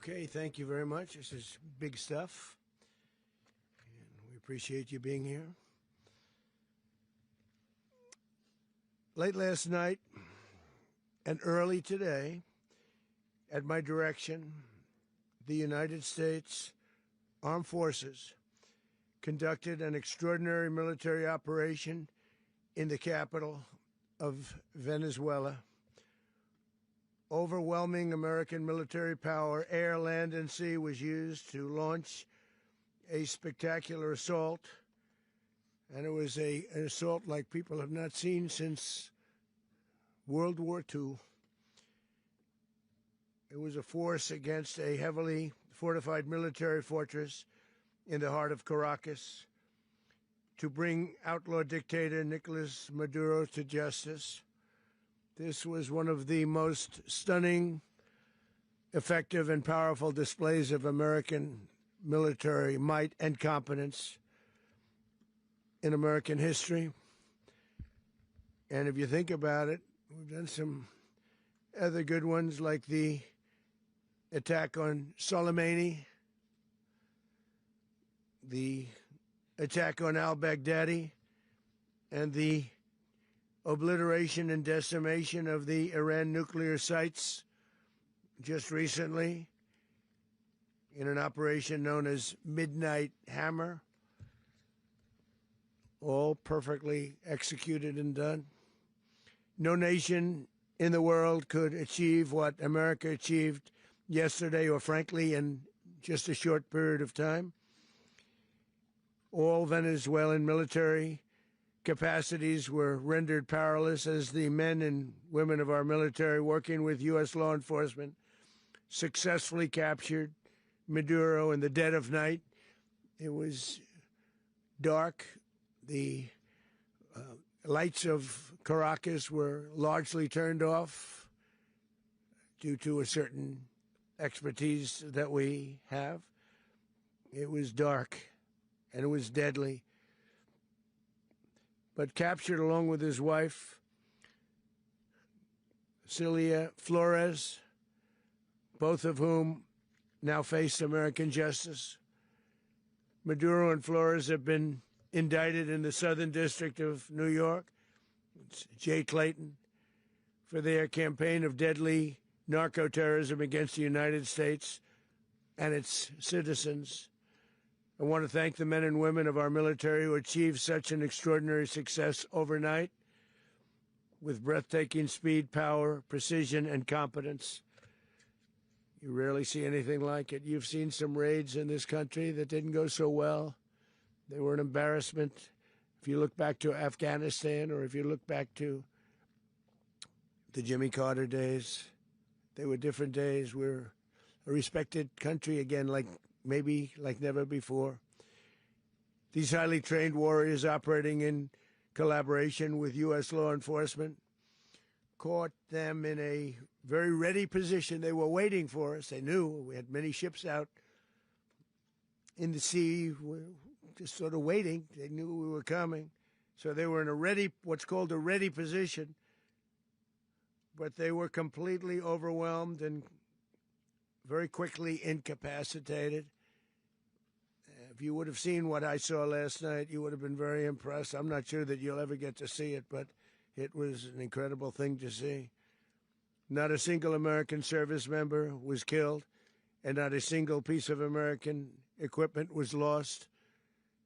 Okay, thank you very much. This is big stuff, and we appreciate you being here. Late last night and early today, at my direction, the United States Armed Forces conducted an extraordinary military operation in the capital of Venezuela. Overwhelming American military power, air, land, and sea, was used to launch a spectacular assault. And it was an assault like people have not seen since World War II. It was a force against a heavily fortified military fortress in the heart of Caracas to bring outlaw dictator Nicola Maduro to justice. This was one of the most stunning, effective, and powerful displays of American military might and competence in American history. And if you think about it, we've done some other good ones, like the attack on Soleimani, the attack on al-Baghdadi, and the obliteration and decimation of the Iran nuclear sites just recently in an operation known as Midnight Hammer, all perfectly executed and done. No nation in the world could achieve what America achieved yesterday, or frankly in just a short period of time. All Venezuelan military capacities were rendered powerless as the men and women of our military, working with U.S. law enforcement, successfully captured Maduro in the dead of night. It was dark. The lights of Caracas were largely turned off due to a certain expertise that we have. It was dark, and it was deadly. But captured along with his wife, Celia Flores, both of whom now face American justice. Maduro and Flores have been indicted in the Southern District of New York, it's J. Clayton, for their campaign of deadly narco-terrorism against the United States and its citizens. I want to thank the men and women of our military who achieved such an extraordinary success overnight with breathtaking speed, power, precision, and competence. You rarely see anything like it. You've seen some raids in this country that didn't go so well. They were an embarrassment. If you look back to Afghanistan, or if you look back to the Jimmy Carter days, they were different days. We're a respected country again, maybe like never before. These highly trained warriors, operating in collaboration with U.S. law enforcement, caught them in a very ready position. They were waiting for us. They knew we had many ships out in the sea, just sort of waiting. They knew we were coming. So they were in what's called a ready position. But they were completely overwhelmed and very quickly incapacitated. If you would have seen what I saw last night, you would have been very impressed. I'm not sure that you'll ever get to see it, but it was an incredible thing to see. Not a single American service member was killed, and not a single piece of American equipment was lost.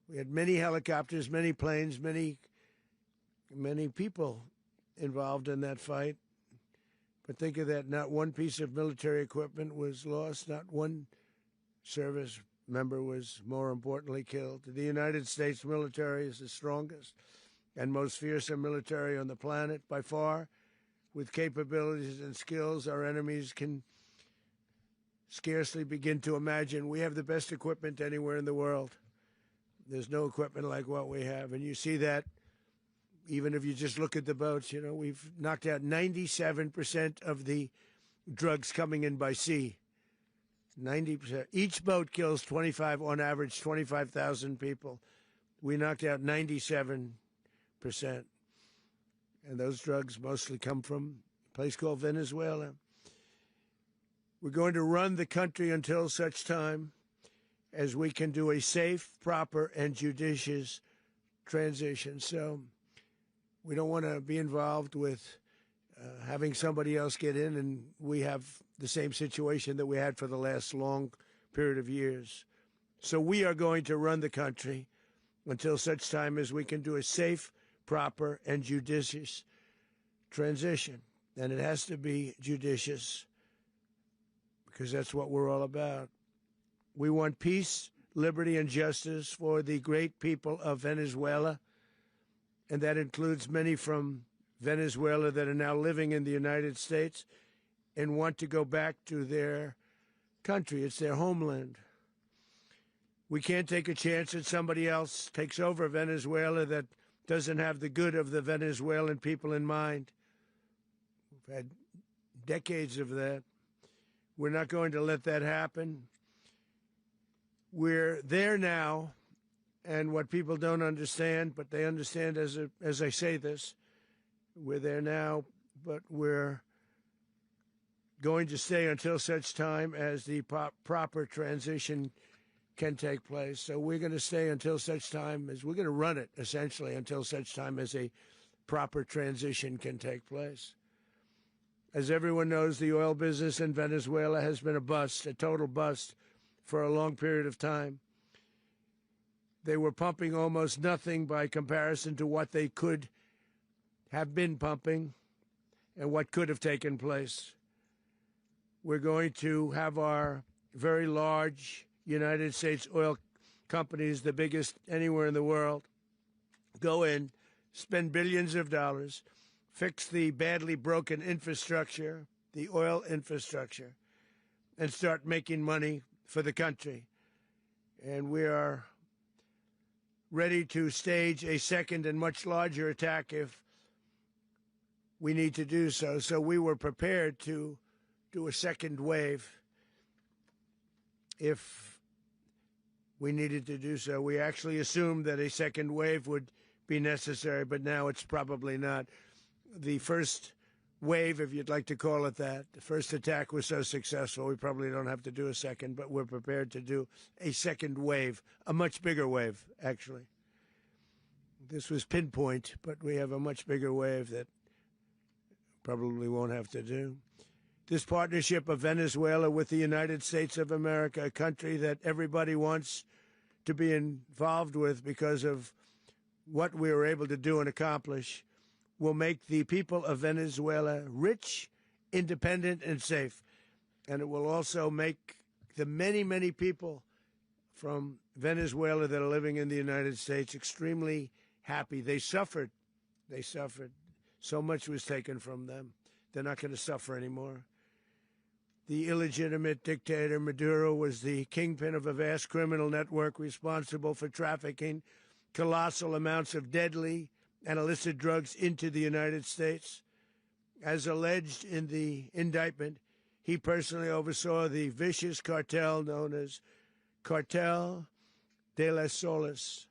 We had many helicopters, many planes, many people involved in that fight. But think of that, not one piece of military equipment was lost, not one service member was, more importantly, killed. The United States military is the strongest and most fearsome military on the planet by far, with capabilities and skills our enemies can scarcely begin to imagine. We have the best equipment anywhere in the world. There's no equipment like what we have, and you see that even if you just look at the boats. You know, we've knocked out 97% of the drugs coming in by sea. 90%. Each boat kills on average, 25,000 people. We knocked out 97%. And those drugs mostly come from a place called Venezuela. We're going to run the country until such time as we can do a safe, proper, and judicious transition. So we don't want to be involved with having somebody else get in, and we have the same situation that we had for the last long period of years. So we are going to run the country until such time as we can do a safe, proper, and judicious transition. And it has to be judicious because that's what we're all about. We want peace, liberty, and justice for the great people of Venezuela, and that includes many from Venezuela that are now living in the United States and want to go back to their country. It's their homeland. We can't take a chance that somebody else takes over Venezuela that doesn't have the good of the Venezuelan people in mind. We've had decades of that. We're not going to let that happen. We're there now, and what people don't understand, but they understand as I say this, we're there now, but we're going to stay until such time as the proper transition can take place. So we're going to stay until such time as we're going to run it, essentially, until such time as a proper transition can take place. As everyone knows, the oil business in Venezuela has been a bust, a total bust, for a long period of time. They were pumping almost nothing by comparison to what they could have been pumping and what could have taken place. We're going to have our very large United States oil companies, the biggest anywhere in the world, go in, spend billions of dollars, fix the badly broken infrastructure, the oil infrastructure, and start making money for the country. And we are ready to stage a second and much larger attack if we need to do so. So we were prepared to do a second wave if we needed to do so. We actually assumed that a second wave would be necessary, but now it's probably not. The first wave, if you'd like to call it that, the first attack was so successful, we probably don't have to do a second, but we're prepared to do a second wave, a much bigger wave, actually. This was pinpoint, but we have a much bigger wave that probably won't have to do. This partnership of Venezuela with the United States of America, a country that everybody wants to be involved with because of what we were able to do and accomplish, will make the people of Venezuela rich, independent, and safe. And it will also make the many, many people from Venezuela that are living in the United States extremely happy. They suffered. They suffered. So much was taken from them. They're not going to suffer anymore. The illegitimate dictator Maduro was the kingpin of a vast criminal network responsible for trafficking colossal amounts of deadly and illicit drugs into the United States. As alleged in the indictment, he personally oversaw the vicious cartel known as Cartel de las Solas,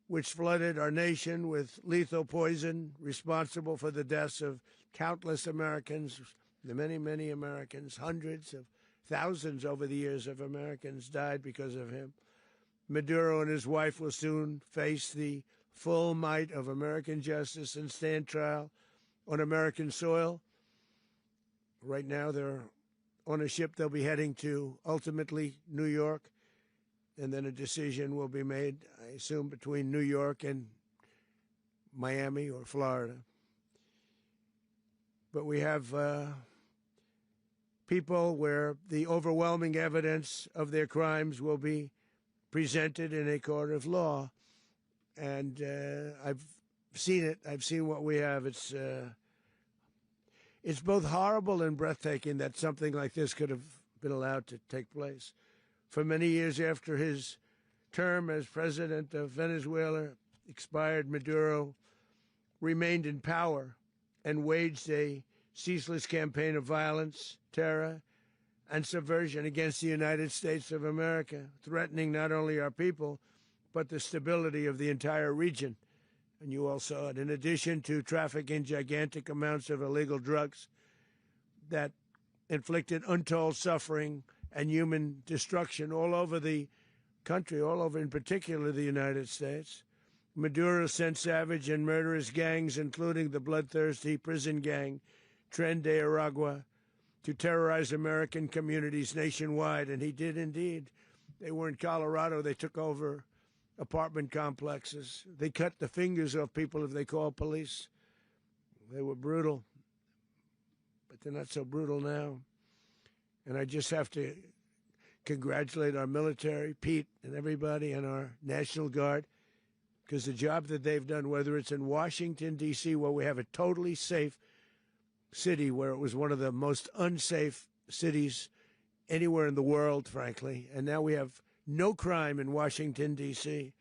which flooded our nation with lethal poison, responsible for the deaths of countless Americans, the many, many Americans. Hundreds of thousands over the years of Americans died because of him. Maduro and his wife will soon face the full might of American justice and stand trial on American soil. Right now, they're on a ship. They'll be heading to, ultimately, New York, and then a decision will be made, I assume, between New York and Miami or Florida. But we have people where the overwhelming evidence of their crimes will be presented in a court of law. And I've seen it. I've seen what we have. It's both horrible and breathtaking that something like this could have been allowed to take place. For many years after his term as president of Venezuela expired, Maduro remained in power and waged a ceaseless campaign of violence, terror, and subversion against the United States of America, threatening not only our people, but the stability of the entire region. And you all saw it. In addition to trafficking gigantic amounts of illegal drugs that inflicted untold suffering and human destruction all over the country, all over, in particular, the United States. Maduro sent savage and murderous gangs, including the bloodthirsty prison gang, Tren de Aragua, to terrorize American communities nationwide, and he did indeed. They were in Colorado. They took over apartment complexes. They cut the fingers off people if they called police. They were brutal, but they're not so brutal now. And I just have to congratulate our military, Pete and everybody, and our National Guard, because the job that they've done, whether it's in Washington, D.C., where we have a totally safe city, where it was one of the most unsafe cities anywhere in the world, frankly, and now we have no crime in Washington, D.C.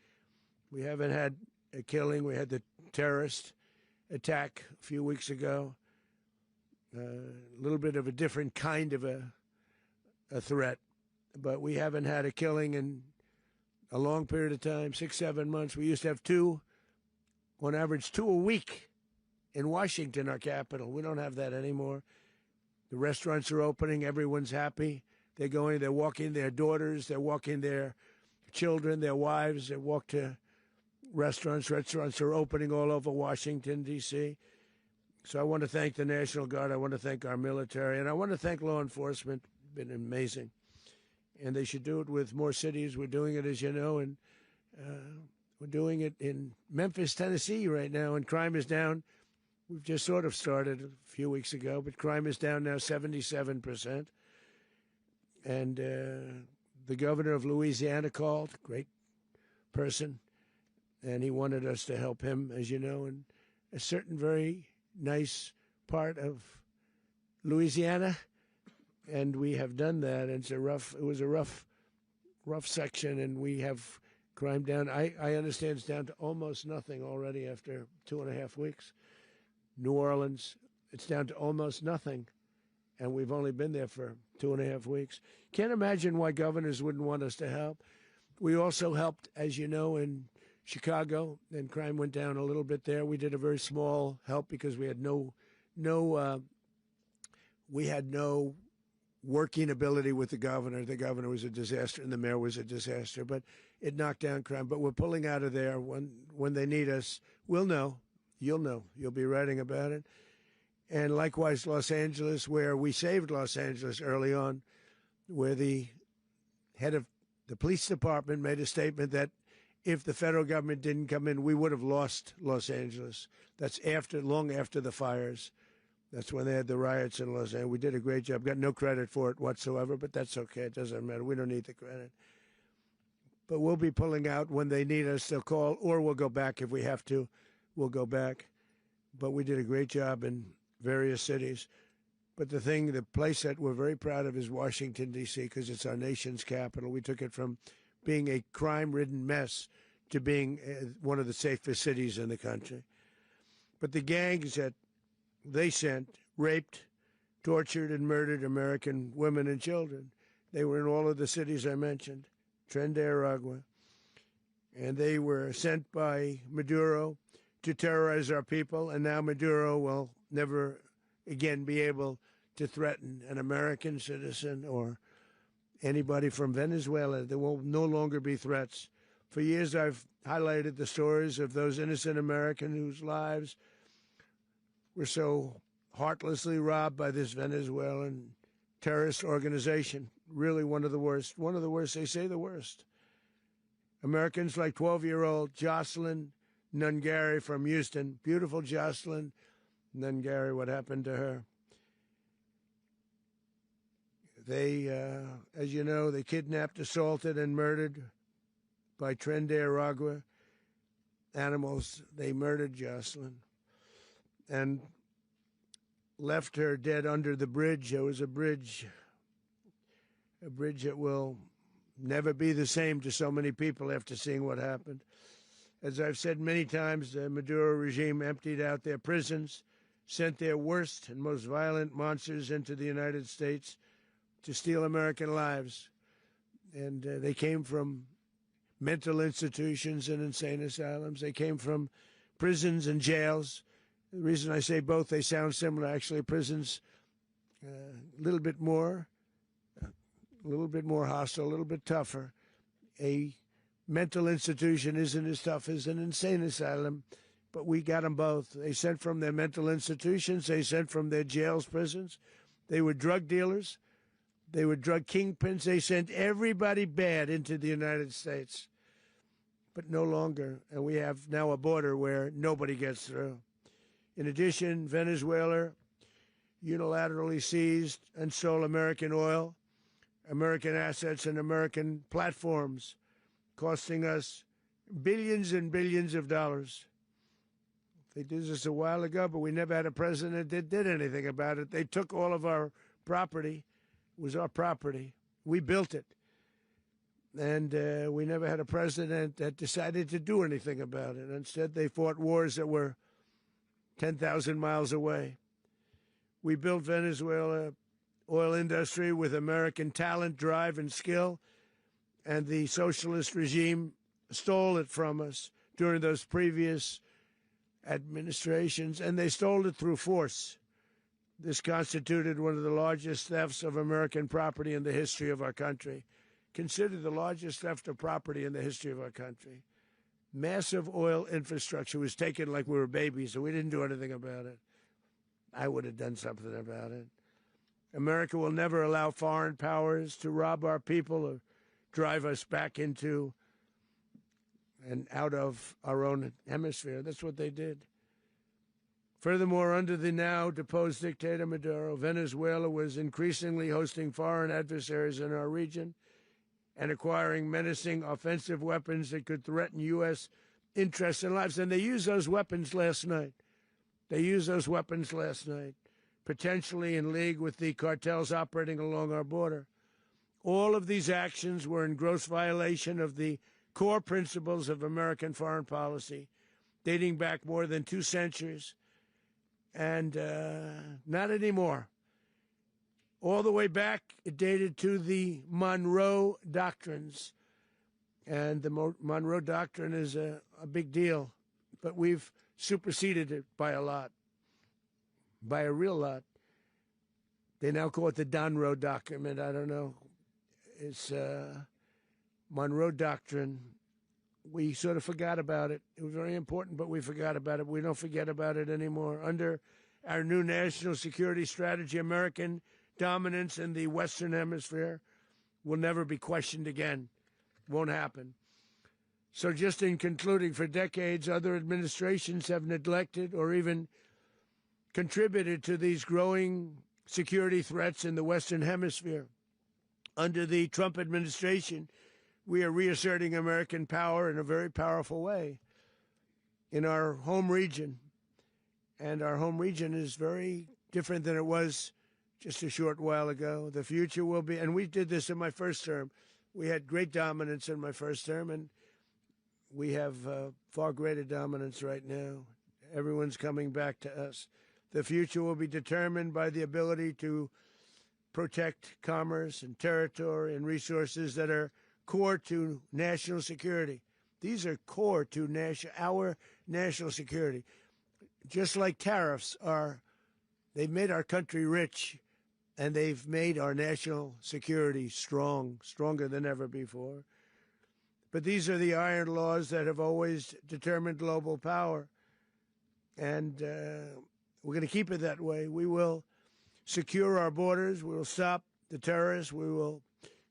We haven't had a killing. We had the terrorist attack a few weeks ago, a little bit of a different kind of a threat, but we haven't had a killing in a long period of time, 6-7 months. We used to have two, on average, 2 a week in Washington, our capital. We don't have that anymore. The restaurants are opening. Everyone's happy. They're going, they're walking their daughters, they're walking their children, their wives. They walk to restaurants. Restaurants are opening all over Washington, D.C. So I want to thank the National Guard. I want to thank our military. And I want to thank law enforcement. It's been amazing. And they should do it with more cities. We're doing it, as you know, and we're doing it in Memphis, Tennessee right now, and crime is down. We've just sort of started a few weeks ago, but crime is down now 77%. And the governor of Louisiana called, great person, and he wanted us to help him, as you know, in a certain very nice part of Louisiana. And we have done that. And it was a rough section, and we have crime down. I understand it's down to almost nothing already after 2.5 weeks. New Orleans, it's down to almost nothing, and we've only been there for 2.5 weeks. Can't imagine why governors wouldn't want us to help. We also helped, as you know, in Chicago, and crime went down a little bit there. We did a very small help because we had no working ability with the governor. The governor was a disaster, and the mayor was a disaster. But it knocked down crime. But we're pulling out of there. When they need us, we'll know. You'll know. You'll be writing about it. And likewise, Los Angeles, where we saved Los Angeles early on, where the head of the police department made a statement that if the federal government didn't come in, we would have lost Los Angeles. That's long after the fires. That's when they had the riots in Los Angeles. We did a great job. Got no credit for it whatsoever, but that's okay. It doesn't matter. We don't need the credit. But we'll be pulling out when they need us. They'll call, or we'll go back if we have to. We'll go back. But we did a great job in various cities. But the place that we're very proud of is Washington, D.C., because it's our nation's capital. We took it from being a crime-ridden mess to being one of the safest cities in the country. But the gangs that they sent raped, tortured, and murdered American women and children. They were in all of the cities I mentioned, Tren de Aragua. And they were sent by Maduro to terrorize our people, and now Maduro will never again be able to threaten an American citizen or anybody from Venezuela. There will no longer be threats. For years, I've highlighted the stories of those innocent Americans whose lives were so heartlessly robbed by this Venezuelan terrorist organization. Really one of the worst. One of the worst, they say the worst. Americans like 12-year-old Jocelyn Nungari from Houston. Beautiful Jocelyn Nungari, what happened to her? They, as you know, they kidnapped, assaulted, and murdered by Tren de Aragua animals. They murdered Jocelyn and left her dead under the bridge. There was a bridge that will never be the same to so many people after seeing what happened. As I've said many times, the Maduro regime emptied out their prisons, sent their worst and most violent monsters into the United States to steal American lives. And they came from mental institutions and insane asylums. They came from prisons and jails. The reason I say both, they sound similar. Actually, prisons a little bit more hostile, a little bit tougher. A mental institution isn't as tough as an insane asylum, but we got them both. They sent from their mental institutions. They sent from their jails, prisons. They were drug dealers. They were drug kingpins. They sent everybody bad into the United States, but no longer. And we have now a border where nobody gets through. In addition, Venezuela unilaterally seized and stole American oil, American assets, and American platforms, costing us billions and billions of dollars. They did this a while ago, but we never had a president that did anything about it. They took all of our property. It was our property. We built it. And we never had a president that decided to do anything about it. Instead, they fought wars that were 10,000 miles away. We built Venezuela oil industry with American talent, drive, and skill, and the socialist regime stole it from us during those previous administrations, and they stole it through force. This constituted one of the largest thefts of American property in the history of our country. Considered the largest theft of property in the history of our country. Massive oil infrastructure was taken like we were babies, and we didn't do anything about it. I would have done something about it. America will never allow foreign powers to rob our people or drive us back into and out of our own hemisphere. That's what they did. Furthermore, under the now deposed dictator Maduro, Venezuela was increasingly hosting foreign adversaries in our region and acquiring menacing offensive weapons that could threaten U.S. interests and lives. And they used those weapons last night. Potentially in league with the cartels operating along our border. All of these actions were in gross violation of the core principles of American foreign policy, dating back more than 2 centuries, and not anymore. All the way back, it dated to the Monroe Doctrines, and the Monroe Doctrine is a big deal, but we've superseded it by a lot, by a real lot. They now call it the Donroe Document. I don't know. It's Monroe Doctrine. We sort of forgot about it. It was very important, but we forgot about it. We don't forget about it anymore. Under our new national security strategy, American dominance in the Western Hemisphere will never be questioned again. Won't happen. So just in concluding, for decades, other administrations have neglected or even contributed to these growing security threats in the Western Hemisphere. Under the Trump administration, we are reasserting American power in a very powerful way in our home region. And our home region is very different than it was just a short while ago. The future will be, and we did this in my first term. We had great dominance in my first term, and we have far greater dominance right now. Everyone's coming back to us. The future will be determined by the ability to protect commerce and territory and resources that are core to national security. These are core to our national security. Just like tariffs are, they've made our country rich, and they've made our national security stronger than ever before. But these are the iron laws that have always determined global power, and we're going to keep it that way. We will secure our borders. We will stop the terrorists. We will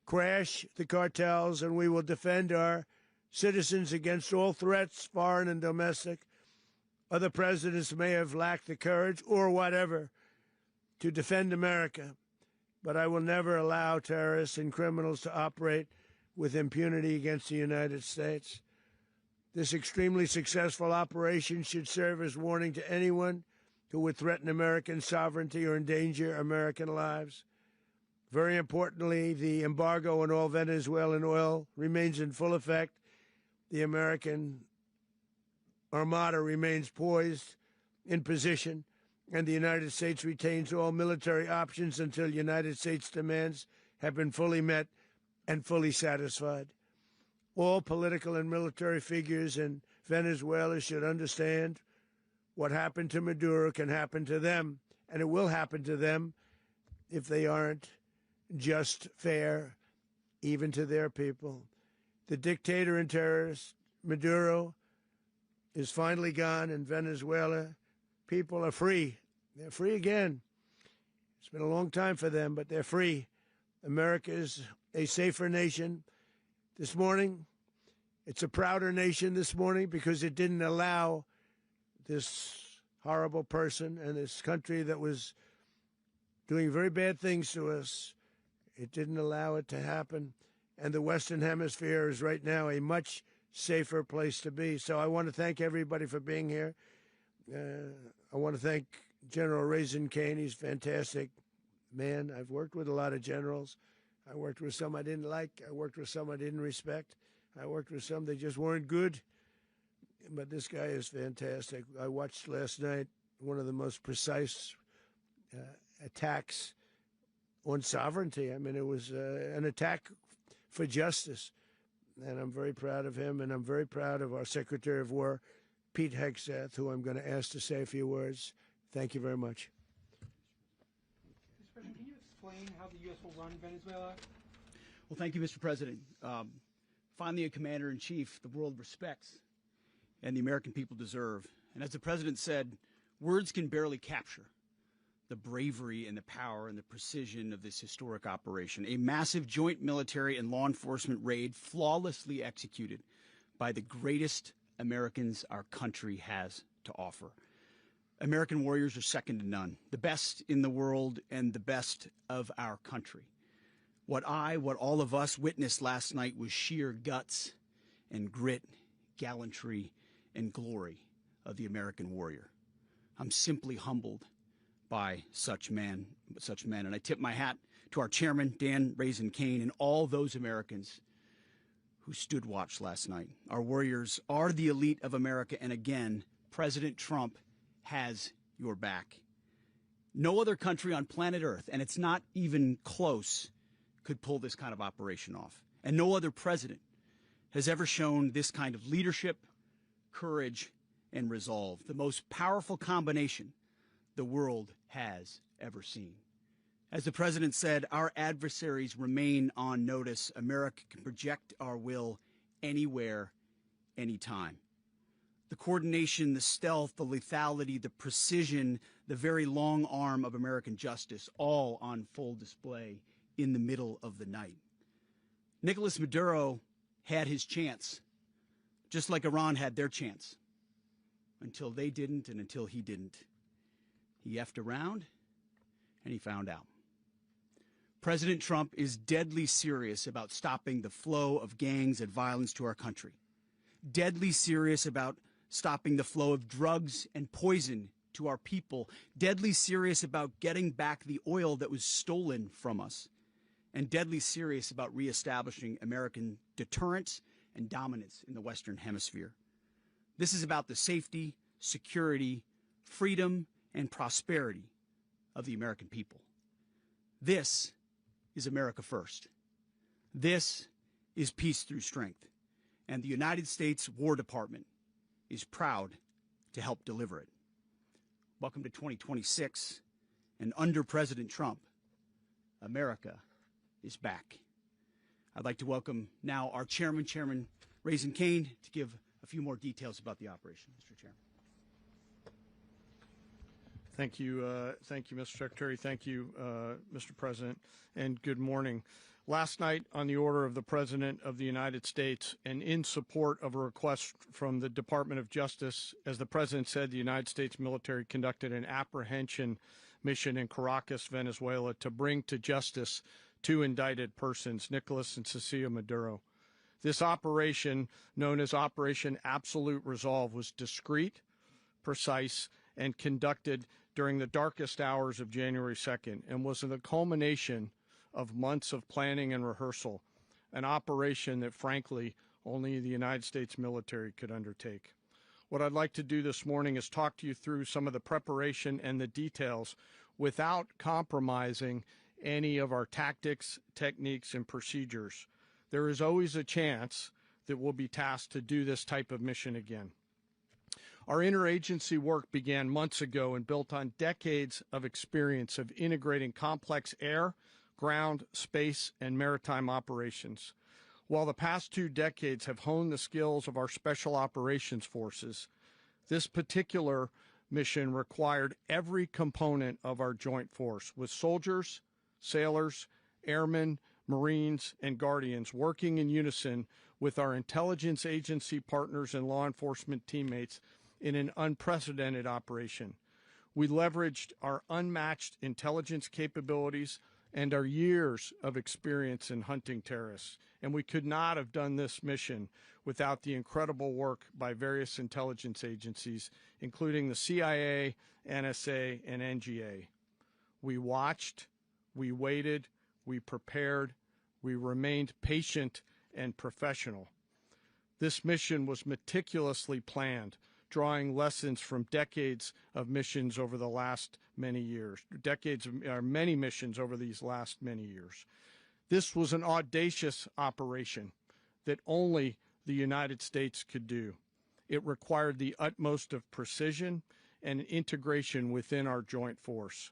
crash the cartels, and we will defend our citizens against all threats, foreign and domestic. Other presidents may have lacked the courage or whatever to defend America, but I will never allow terrorists and criminals to operate with impunity against the United States. This extremely successful operation should serve as warning to anyone who would threaten American sovereignty or endanger American lives. Very importantly, the embargo on all Venezuelan oil remains in full effect. The American Armada remains poised in position, and the United States retains all military options until United States demands have been fully met and fully satisfied. All political and military figures in Venezuela should understand what happened to Maduro can happen to them, and it will happen to them if they aren't just, fair, even to their people. The dictator and terrorist, Maduro, is finally gone in Venezuela. People are free. They're free again. It's been a long time for them, but they're free. America is a safer nation this morning. It's a prouder nation this morning because it didn't allow this horrible person and this country that was doing very bad things to us. It didn't allow it to happen. And the Western Hemisphere is right now a much safer place to be. So I want to thank everybody for being here. I want to thank General Reasserting American. He's a fantastic man. I've worked with a lot of generals. I worked with some I didn't like. I worked with some I didn't respect. I worked with some that just weren't good. But this guy is fantastic. I watched last night one of the most precise attacks on sovereignty. I mean, it was an attack for justice. And I'm very proud of him, and I'm very proud of our Secretary of War, Pete Hegseth, who I'm going to ask to say a few words. Thank you very much. Mr. President, can you explain how the U.S. will run Venezuela? Well, thank you, Mr. President. Finally, a commander-in-chief the world respects and the American people deserve. And as the President said, words can barely capture the bravery and the power and the precision of this historic operation. A massive joint military and law enforcement raid flawlessly executed by the greatest Americans our country has to offer. American warriors are second to none, the best in the world and the best of our country. What all of us witnessed last night was sheer guts and grit, gallantry, and glory of the American warrior. I'm simply humbled by such men. And I tip my hat to our chairman, Dan Reasserting American, and all those Americans who stood watch last night. Our warriors are the elite of America, and again, President Trump has your back. No other country on planet Earth, and it's not even close, could pull this kind of operation off. And no other president has ever shown this kind of leadership, courage, and resolve, the most powerful combination the world has ever seen. As the President said, our adversaries remain on notice. America can project our will anywhere, anytime. The coordination, the stealth, the lethality, the precision, the very long arm of American justice, all on full display in the middle of the night. Nicolas Maduro had his chance, just like Iran had their chance, until they didn't and until he didn't. He effed around, and he found out. President Trump is deadly serious about stopping the flow of gangs and violence to our country. Deadly serious about stopping the flow of drugs and poison to our people. Deadly serious about getting back the oil that was stolen from us. And deadly serious about reestablishing American deterrence and dominance in the Western Hemisphere. This is about the safety, security, freedom, and prosperity of the American people. This is America first. This is peace through strength. And the United States War Department is proud to help deliver it. Welcome to 2026, and under President Trump, America is back. I'd like to welcome now our chairman, Chairman Reasserting American, to give a few more details about the operation. Mr. Chairman. Thank you, Mr. Secretary. Thank you, Mr. President, and good morning. Last night, on the order of the President of the United States and in support of a request from the Department of Justice, as the President said, the United States military conducted an apprehension mission in Caracas, Venezuela, to bring to justice two indicted persons, Nicolas and Cecilia Maduro. This operation, known as Operation Absolute Resolve, was discreet, precise, and conducted during the darkest hours of January 2nd and was the culmination of months of planning and rehearsal, an operation that, frankly, only the United States military could undertake. What I'd like to do this morning is talk to you through some of the preparation and the details without compromising any of our tactics, techniques, and procedures. There is always a chance that we'll be tasked to do this type of mission again. Our interagency work began months ago and built on decades of experience of integrating complex air, ground, space, and maritime operations. While the past 2 decades have honed the skills of our special operations forces, this particular mission required every component of our joint force, with soldiers, sailors, airmen, Marines, and Guardians working in unison with our intelligence agency partners and law enforcement teammates in an unprecedented operation. We leveraged our unmatched intelligence capabilities and our years of experience in hunting terrorists, and we could not have done this mission without the incredible work by various intelligence agencies, including the CIA, NSA, and NGA. We watched, we waited, we prepared, we remained patient and professional. This mission was meticulously planned, drawing lessons from decades of missions over the last many years, many missions over these last many years. This was an audacious operation that only the United States could do. It required the utmost of precision and integration within our joint force.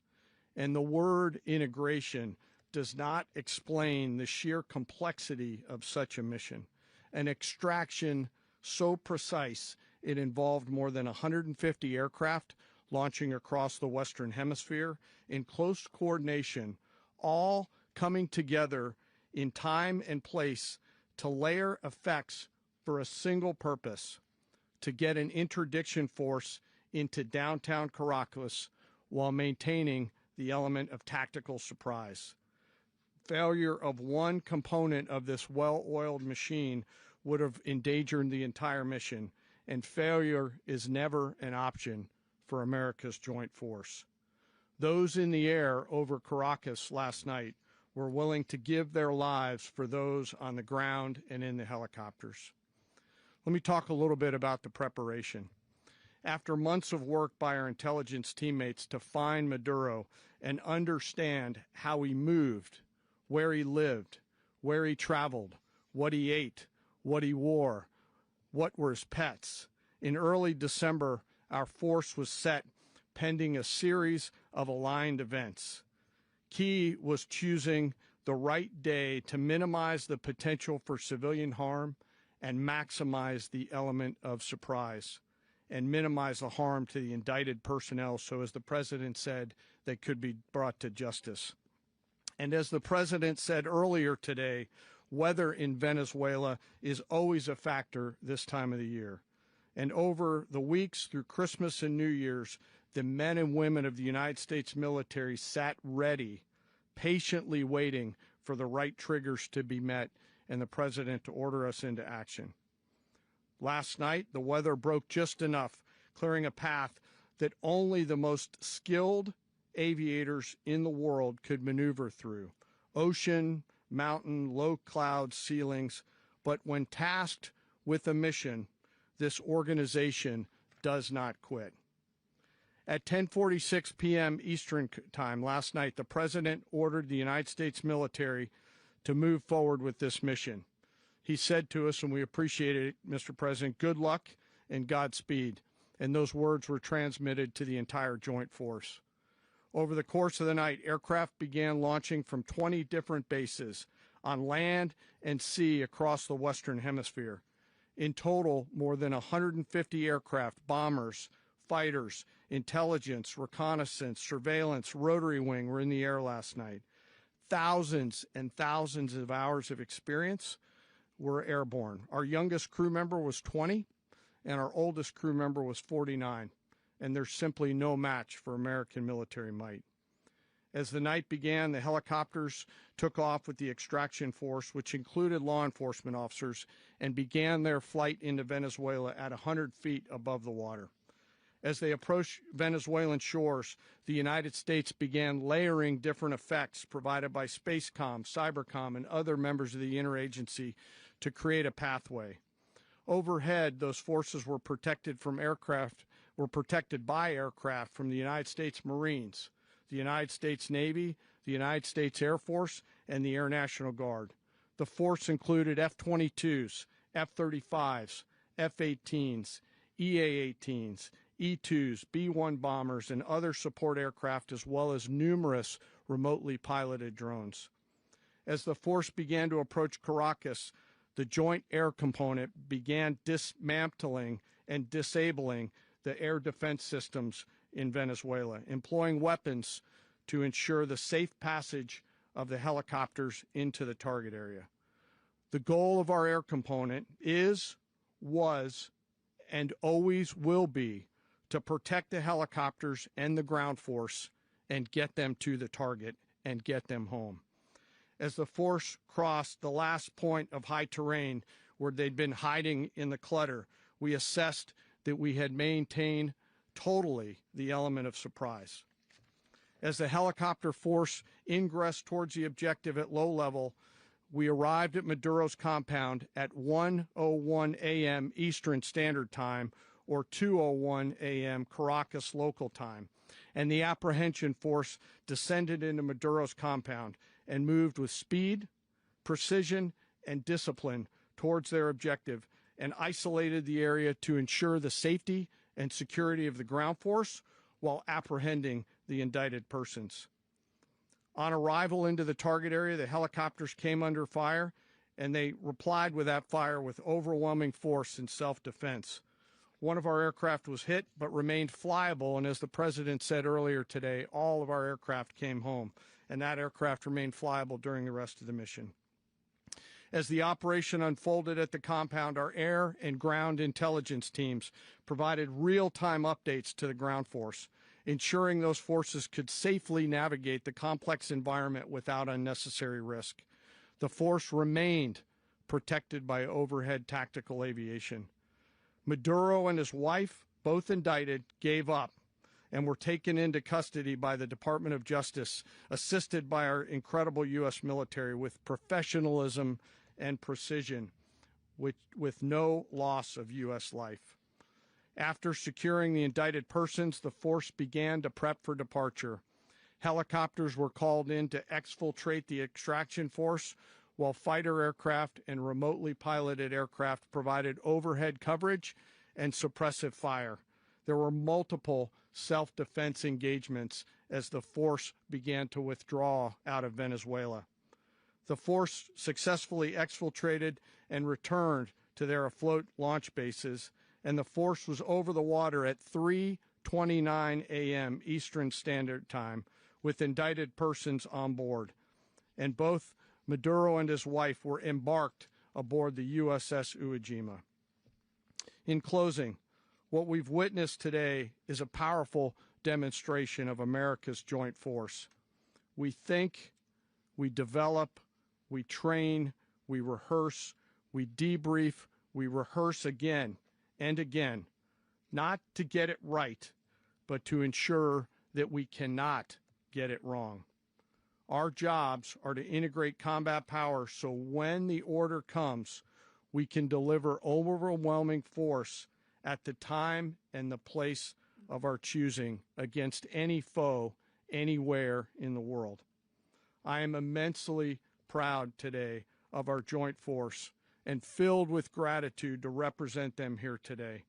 And the word integration does not explain the sheer complexity of such a mission. An extraction so precise it involved more than 150 aircraft launching across the Western Hemisphere in close coordination, all coming together in time and place to layer effects for a single purpose: to get an interdiction force into downtown Caracas while maintaining the element of tactical surprise. Failure of one component of this well-oiled machine would have endangered the entire mission, and failure is never an option for America's joint force. Those in the air over Caracas last night were willing to give their lives for those on the ground and in the helicopters. Let me talk a little bit about the preparation. After months of work by our intelligence teammates to find Maduro and understand how he moved, where he lived, where he traveled, what he ate, what he wore, what were his pets, in early December, our force was set pending a series of aligned events. Key was choosing the right day to minimize the potential for civilian harm and maximize the element of surprise, and minimize the harm to the indicted personnel so, as the President said, they could be brought to justice. And as the President said earlier today, weather in Venezuela is always a factor this time of the year. And over the weeks through Christmas and New Year's, the men and women of the United States military sat ready, patiently waiting for the right triggers to be met and the President to order us into action. Last night, the weather broke just enough, clearing a path that only the most skilled aviators in the world could maneuver through. Ocean, mountain, low cloud ceilings, but when tasked with a mission, this organization does not quit. At 10:46 p.m. Eastern Time last night, the President ordered the United States military to move forward with this mission. He said to us, and we appreciate it, Mr. President, good luck and Godspeed. And those words were transmitted to the entire joint force. Over the course of the night, aircraft began launching from 20 different bases on land and sea across the Western Hemisphere. In total, more than 150 aircraft, bombers, fighters, intelligence, reconnaissance, surveillance, rotary wing were in the air last night. Thousands and thousands of hours of experience were airborne. Our youngest crew member was 20, and our oldest crew member was 49. And there's simply no match for American military might. As the night began, the helicopters took off with the extraction force, which included law enforcement officers, and began their flight into Venezuela at 100 feet above the water. As they approached Venezuelan shores, the United States began layering different effects provided by Spacecom, Cybercom, and other members of the interagency to create a pathway. Overhead, those forces were protected by aircraft from the United States Marines, the United States Navy, the United States Air Force, and the Air National Guard. The force included F-22s, F-35s, F-18s, EA-18s, E-2s, B-1 bombers, and other support aircraft, as well as numerous remotely piloted drones. As the force began to approach Caracas, the Joint Air Component began dismantling and disabling the air defense systems in Venezuela, employing weapons to ensure the safe passage of the helicopters into the target area. The goal of our air component is, was, and always will be to protect the helicopters and the ground force and get them to the target and get them home. As the force crossed the last point of high terrain where they'd been hiding in the clutter, we assessed that we had maintained totally the element of surprise. As the helicopter force ingressed towards the objective at low level, we arrived at Maduro's compound at 1:01 a.m. Eastern Standard Time, or 2:01 a.m. Caracas local time, and the apprehension force descended into Maduro's compound and moved with speed, precision, and discipline towards their objective and isolated the area to ensure the safety and security of the ground force while apprehending the indicted persons. On arrival into the target area, the helicopters came under fire, and they replied with that fire with overwhelming force in self-defense. One of our aircraft was hit but remained flyable, and as the President said earlier today, all of our aircraft came home, and that aircraft remained flyable during the rest of the mission. As the operation unfolded at the compound, our air and ground intelligence teams provided real-time updates to the ground force, ensuring those forces could safely navigate the complex environment without unnecessary risk. The force remained protected by overhead tactical aviation. Maduro and his wife, both indicted, gave up and were taken into custody by the Department of Justice, assisted by our incredible U.S. military with professionalism and precision, with no loss of U.S. life. After securing the indicted persons, the force began to prep for departure. Helicopters were called in to exfiltrate the extraction force, while fighter aircraft and remotely piloted aircraft provided overhead coverage and suppressive fire. There were multiple self-defense engagements as the force began to withdraw out of Venezuela. The force successfully exfiltrated and returned to their afloat launch bases, and the force was over the water at 3:29 a.m. Eastern Standard Time with indicted persons on board. And both Maduro and his wife were embarked aboard the USS Iwo Jima. In closing, what we've witnessed today is a powerful demonstration of America's joint force. We think, we develop, we train, we rehearse, we debrief, we rehearse again and again, not to get it right, but to ensure that we cannot get it wrong. Our jobs are to integrate combat power so when the order comes, we can deliver overwhelming force at the time and the place of our choosing against any foe anywhere in the world. I am immensely proud today of our joint force and filled with gratitude to represent them here today.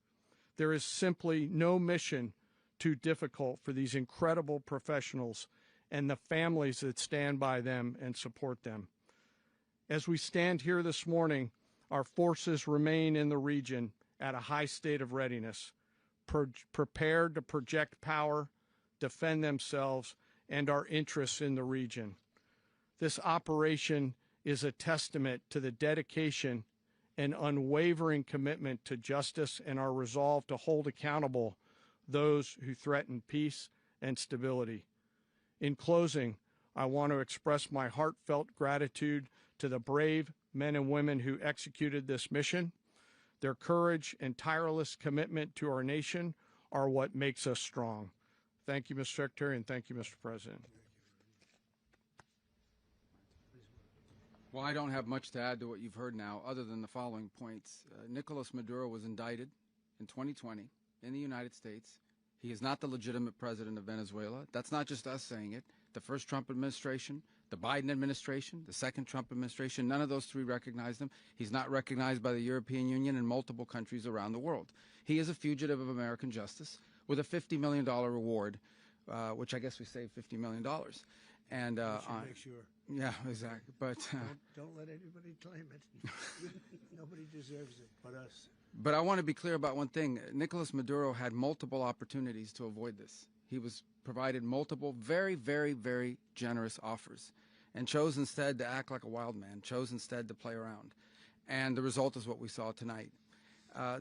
There is simply no mission too difficult for these incredible professionals and the families that stand by them and support them. As we stand here this morning, our forces remain in the region at a high state of readiness, prepared to project power, defend themselves, and our interests in the region. This operation is a testament to the dedication and unwavering commitment to justice and our resolve to hold accountable those who threaten peace and stability. In closing, I want to express my heartfelt gratitude to the brave men and women who executed this mission. Their courage and tireless commitment to our nation are what makes us strong. Thank you, Mr. Secretary, and thank you, Mr. President. Well, I don't have much to add to what you've heard now, other than the following points. Nicolas Maduro was indicted in 2020 in the United States. He is not the legitimate president of Venezuela. That's not just us saying it. The first Trump administration, the Biden administration, the second Trump administration, none of those three recognized him. He's not recognized by the European Union and multiple countries around the world. He is a fugitive of American justice with a $50 million reward, which I guess we saved $50 million. And make sure. Yeah, exactly. But don't let anybody claim it. Nobody deserves it but us. But I want to be clear about one thing. Nicolas Maduro had multiple opportunities to avoid this. He was provided multiple very, very, very generous offers and chose instead to act like a wild man, chose instead to play around. And the result is what we saw tonight.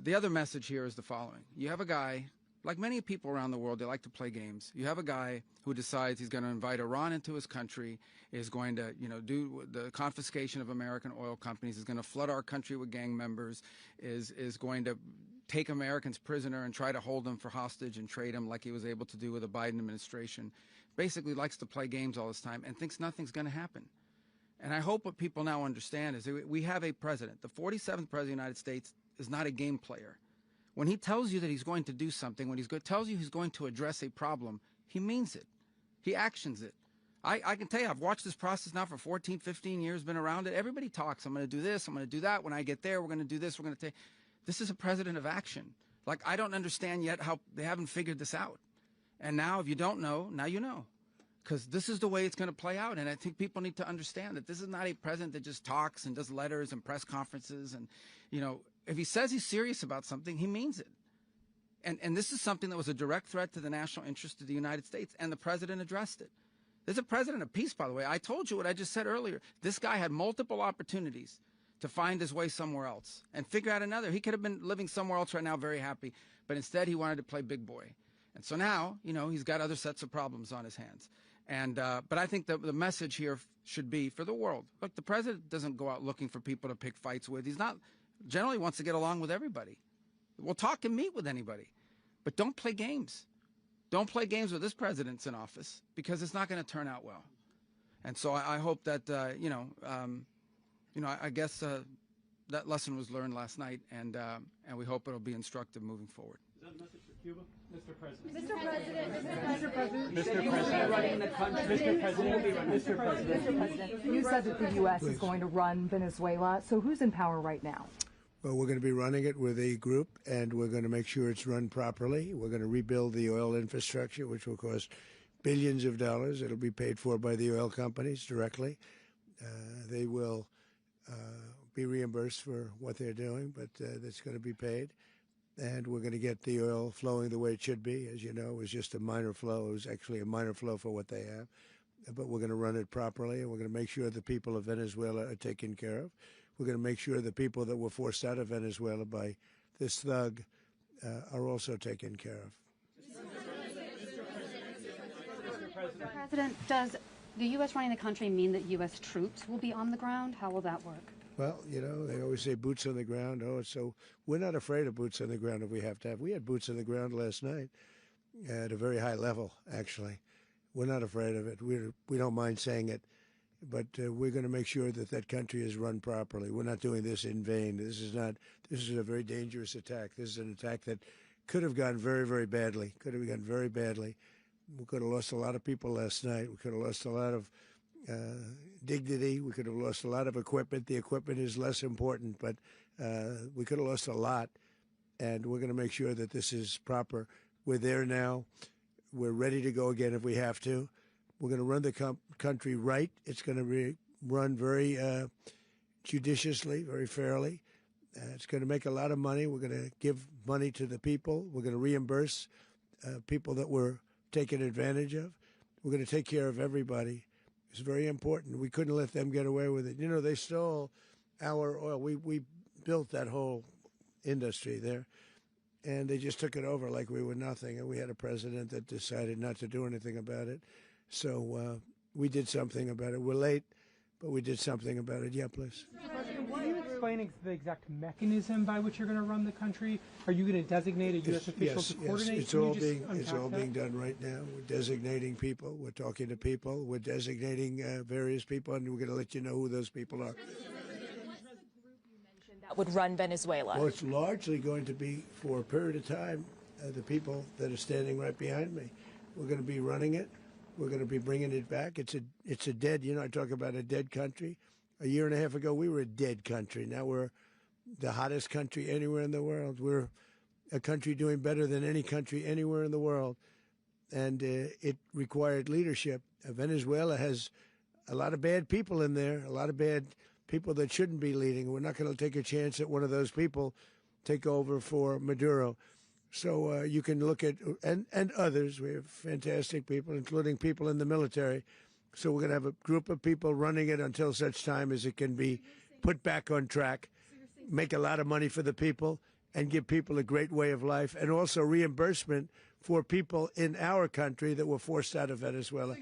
The other message here is the following. You have a guy, like many people around the world, they like to play games. You have a guy who decides he's going to invite Iran into his country, is going to, do the confiscation of American oil companies, is going to flood our country with gang members, is going to take Americans prisoner and try to hold them for hostage and trade them like he was able to do with the Biden administration. Basically likes to play games all this time and thinks nothing's going to happen. And I hope what people now understand is that we have a president. The 47th president of the United States is not a game player. When he tells you that he's going to do something, when he tells you he's going to address a problem, he means it. He actions it. I can tell you, I've watched this process now for 14, 15 years, been around it. Everybody talks. I'm going to do this. I'm going to do that. When I get there, we're going to do this. We're going to take. This is a president of action. Like, I don't understand yet how they haven't figured this out. And now, if you don't know, now you know. Because this is the way it's going to play out. And I think people need to understand that this is not a president that just talks and does letters and press conferences. And, if he says he's serious about something, he means it. And this is something that was a direct threat to the national interest of the United States, and the president addressed it. There's a president of peace, by the way. I told you what I just said earlier. This guy had multiple opportunities to find his way somewhere else and figure out another. He could have been living somewhere else right now very happy, but instead he wanted to play big boy. And so now, he's got other sets of problems on his hands. And but I think the message here should be for the world. Look, the president doesn't go out looking for people to pick fights with. He's not generally wants to get along with everybody. We'll talk and meet with anybody, but don't play games. Don't play games with this president's in office, because it's not going to turn out well. And so I hope that I guess that lesson was learned last night, and we hope it'll be instructive moving forward. Is that a message for Cuba? Mr. President. Mr. President. Mr. President. Mr. President. You said that the U.S. is going to run Venezuela. So who's in power right now? Well, we're going to be running it with a group, and we're going to make sure it's run properly. We're going to rebuild the oil infrastructure, which will cost billions of dollars. It'll be paid for by the oil companies directly. They will be reimbursed for what they're doing, but that's going to be paid. And we're going to get the oil flowing the way it should be. As you know, it was just a minor flow. It was actually a minor flow for what they have. But we're going to run it properly, and we're going to make sure the people of Venezuela are taken care of. We're going to make sure the people that were forced out of Venezuela by this thug are also taken care of. Mr. President, does the U.S. running the country mean that U.S. troops will be on the ground? How will that work? Well, they always say boots on the ground. So we're not afraid of boots on the ground if we have to have. We had boots on the ground last night at a very high level, actually. We're not afraid of it. We don't mind saying it. But we're going to make sure that that country is run properly. We're not doing this in vain. This is a very dangerous attack. This is an attack that could have gone very, very badly. Could have gone very badly. We could have lost a lot of people last night. We could have lost a lot of dignity. We could have lost a lot of equipment. The equipment is less important, but we could have lost a lot. And we're going to make sure that this is proper. We're there now. We're ready to go again if we have to. We're going to run the country right. It's going to be run very judiciously, very fairly. It's going to make a lot of money. We're going to give money to the people. We're going to reimburse people that were taken advantage of. We're going to take care of everybody. It's very important. We couldn't let them get away with it. They stole our oil. We built that whole industry there, and they just took it over like we were nothing. And we had a president that decided not to do anything about it. So we did something about it. We're late, but we did something about it. Yeah, please. Can you explain the exact mechanism by which you're going to run the country? Are you going to designate a U.S. official to coordinate? Yes, it's all being done right now. We're designating people. We're talking to people. We're designating various people, and we're going to let you know who those people are. That would run Venezuela. Well, it's largely going to be, for a period of time, the people that are standing right behind me. We're going to be running it. We're going to be bringing it back. It's a dead, I talk about a dead country. A year and a half ago, we were a dead country. Now we're the hottest country anywhere in the world. We're a country doing better than any country anywhere in the world. And it required leadership. Venezuela has a lot of bad people in there, a lot of bad people that shouldn't be leading. We're not going to take a chance that one of those people take over for Maduro. So you can look at, and others, we have fantastic people, including people in the military. So we're going to have a group of people running it until such time as it can be put back on track, make a lot of money for the people, and give people a great way of life, and also reimbursement for people in our country that were forced out of Venezuela.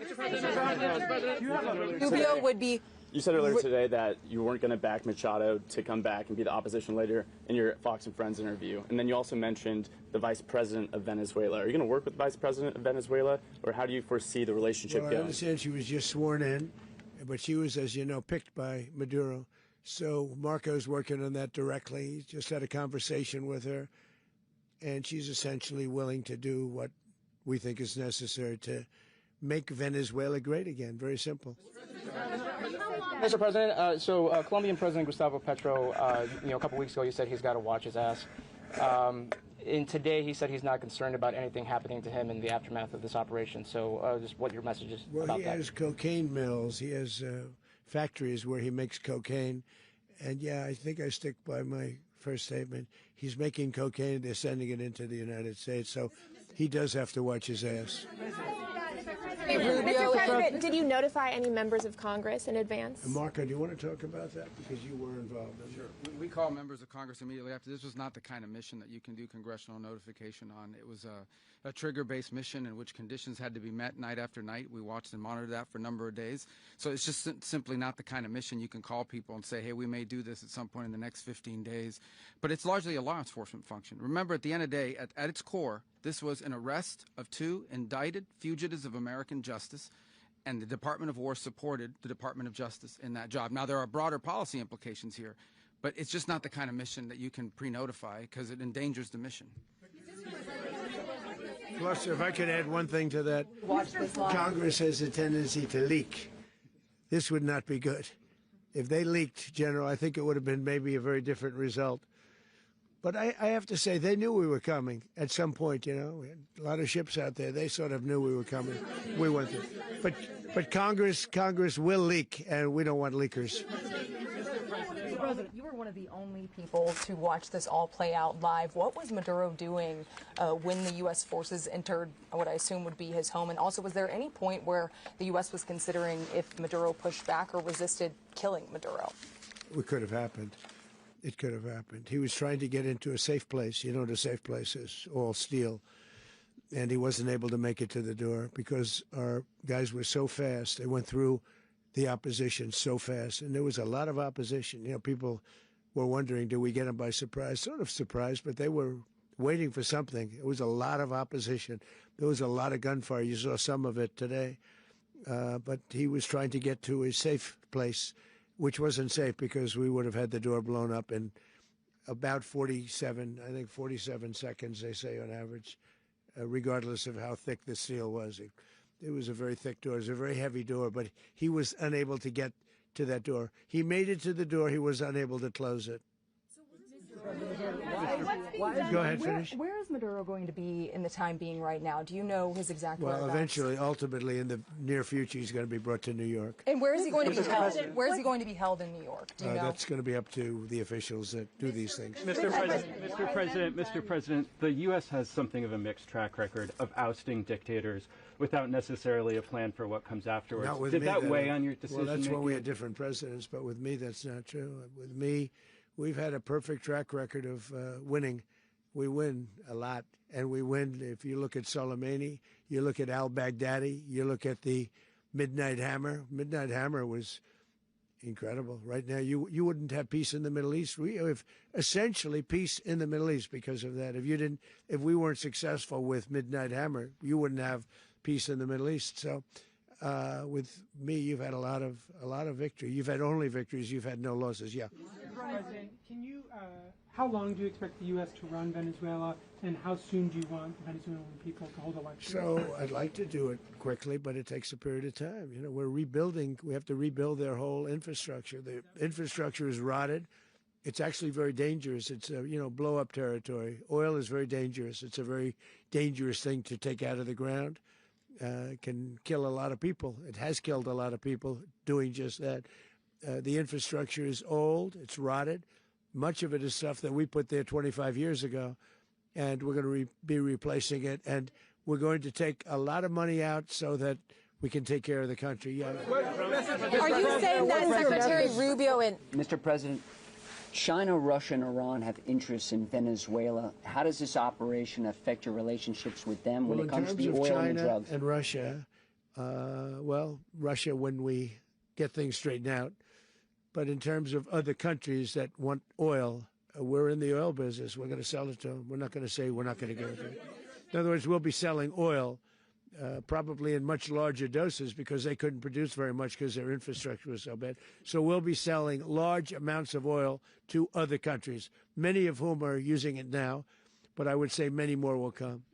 Rubio would be... You said earlier today that you weren't going to back Machado to come back and be the opposition leader in your Fox and Friends interview. And then you also mentioned the vice president of Venezuela. Are you going to work with the vice president of Venezuela, or how do you foresee the relationship going? I understand she was just sworn in, but she was, as you know, picked by Maduro. So Marco's working on that directly. He just had a conversation with her, and she's essentially willing to do what we think is necessary to make Venezuela great again. Very simple. Mr. President, Colombian President Gustavo Petro, a couple weeks ago, you said he's got to watch his ass. And today he said he's not concerned about anything happening to him in the aftermath of this operation. So just what your message is about that. Well, he has cocaine mills. He has factories where he makes cocaine. And, yeah, I think I stick by my first statement. He's making cocaine. They're sending it into the United States. So he does have to watch his ass. Mr. President, did you notify any members of Congress in advance? Marco, do you want to talk about that? Because you were involved in it. Sure. We call members of Congress immediately after. This was not the kind of mission that you can do congressional notification on. It was a trigger-based mission in which conditions had to be met night after night. We watched and monitored that for a number of days. So it's just simply not the kind of mission you can call people and say, hey, we may do this at some point in the next 15 days. But it's largely a law enforcement function. Remember, at the end of the day, at its core, this was an arrest of 2 indicted fugitives of American justice, and the Department of War supported the Department of Justice in that job. Now, there are broader policy implications here, but it's just not the kind of mission that you can pre-notify because it endangers the mission. Plus, if I could add one thing to that, Congress has a tendency to leak. This would not be good. If they leaked, General, I think it would have been maybe a very different result. But I have to say, they knew we were coming at some point, We had a lot of ships out there. They sort of knew we were coming. We went there. But Congress will leak, and we don't want leakers. Mr. President, you were one of the only people to watch this all play out live. What was Maduro doing when the U.S. forces entered what I assume would be his home? And also, was there any point where the U.S. was considering if Maduro pushed back or resisted killing Maduro? It could have happened. It could have happened. He was trying to get into a safe place. The safe place is all steel. And he wasn't able to make it to the door because our guys were so fast. They went through the opposition so fast. And there was a lot of opposition. People were wondering, do we get them by surprise? Sort of surprised, but they were waiting for something. It was a lot of opposition. There was a lot of gunfire. You saw some of it today. But he was trying to get to a safe place, which wasn't safe because we would have had the door blown up in about 47 seconds, they say on average, regardless of how thick the steel was. It was a very thick door. It was a very heavy door, but he was unable to get to that door. He made it to the door. He was unable to close it. Go ahead, finish. Where is Maduro going to be in the time being right now? Do you know his exact whereabouts? Well, eventually, ultimately, in the near future, he's going to be brought to New York. And where is he going to be held? Where is he going to be held in New York? Do you know? That's going to be up to the officials that do these things. Mr. President, the U.S. has something of a mixed track record of ousting dictators without necessarily a plan for what comes afterwards. Did that weigh on your decision? Well, that's when we had different presidents, but with me, that's not true. With me, we've had a perfect track record of winning. We win a lot, and we win. If you look at Soleimani, you look at al-Baghdadi, you look at the Midnight Hammer. Midnight Hammer was incredible. Right now, you wouldn't have peace in the Middle East. We have essentially peace in the Middle East because of that. If we weren't successful with Midnight Hammer, you wouldn't have peace in the Middle East. So, with me, you've had a lot of victory. You've had only victories. You've had no losses. Yeah. President, How long do you expect the U.S. to run Venezuela, and how soon do you want the Venezuelan people to hold elections? So I'd like to do it quickly, but it takes a period of time. You know, we're rebuilding. We have to rebuild their whole infrastructure. The infrastructure is rotted. It's actually very dangerous. It's blow-up territory. Oil is very dangerous. It's a very dangerous thing to take out of the ground. It can kill a lot of people. It has killed a lot of people doing just that. The infrastructure is old. It's rotted. Much of it is stuff that we put there 25 years ago, and we're going to be replacing it. And we're going to take a lot of money out so that we can take care of the country. Yeah. Are you saying that Secretary Rubio and Mr. President, China, Russia, and Iran have interests in Venezuela. How does this operation affect your relationships with them when it comes to the oil and the drugs? And Russia, Russia when we get things straightened out. But in terms of other countries that want oil, we're in the oil business. We're going to sell it to them. We're not going to say we're not going to give it to them. In other words, we'll be selling oil probably in much larger doses because they couldn't produce very much because their infrastructure was so bad. So we'll be selling large amounts of oil to other countries, many of whom are using it now, but I would say many more will come.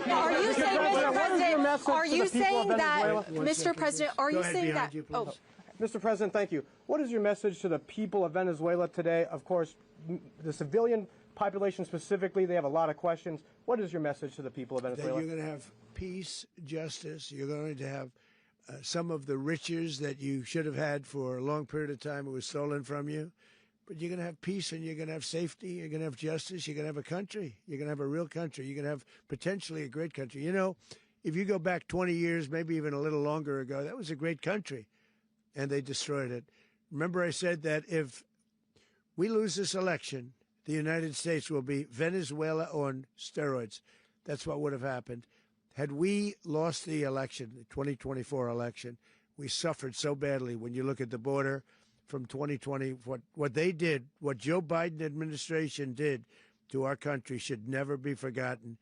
Are you saying, Mr. President, are you saying that, Mr. President, are you saying that? Oh. Mr. President, thank you. What is your message to the people of Venezuela today? Of course, the civilian population specifically, they have a lot of questions. What is your message to the people of Venezuela? That you're going to have peace, justice. You're going to have some of the riches that you should have had for a long period of time. It was stolen from you. But you're going to have peace, and you're going to have safety. You're going to have justice. You're going to have a country. You're going to have a real country. You're going to have potentially a great country. You know, if you go back 20 years, maybe even a little longer ago, that was a great country, and they destroyed it. Remember I said that if we lose this election, the United States will be Venezuela on steroids. That's what would have happened. Had we lost the election, the 2024 election, we suffered so badly when you look at the border from 2020. What they did, what Joe Biden administration did to our country should never be forgotten.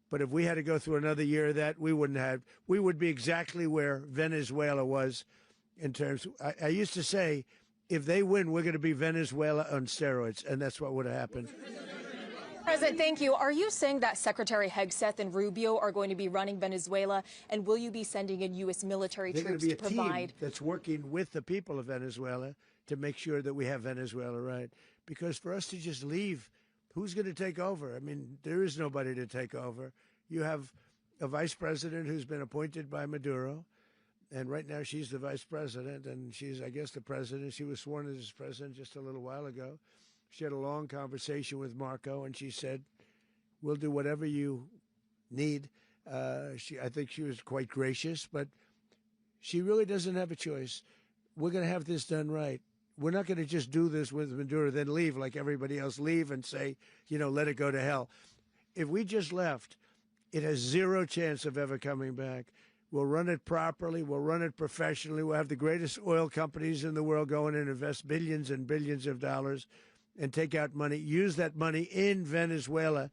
But if we had to go through another year of that, we would be exactly where Venezuela was in terms. I used to say, if they win, we're going to be Venezuela on steroids, and that's what would have happened. President, thank you. Are you saying that Secretary Hegseth and Rubio are going to be running Venezuela, and will you be sending in U.S. military troops to provide? Team that's working with the people of Venezuela to make sure that we have Venezuela right. Because for us to just leave, who's going to take over? I mean, there is nobody to take over. You have a vice president who's been appointed by Maduro, and right now she's the vice president, and she's, I guess, the president. She was sworn as president just a little while ago. She had a long conversation with Marco, and she said, we'll do whatever you need. I think she was quite gracious, but she really doesn't have a choice. We're going to have this done right. We're not going to just do this with Maduro, then leave like everybody else, leave and say, let it go to hell. If we just left, it has zero chance of ever coming back. We'll run it properly. We'll run it professionally. We'll have the greatest oil companies in the world go in and invest billions and billions of dollars and take out money, use that money in Venezuela.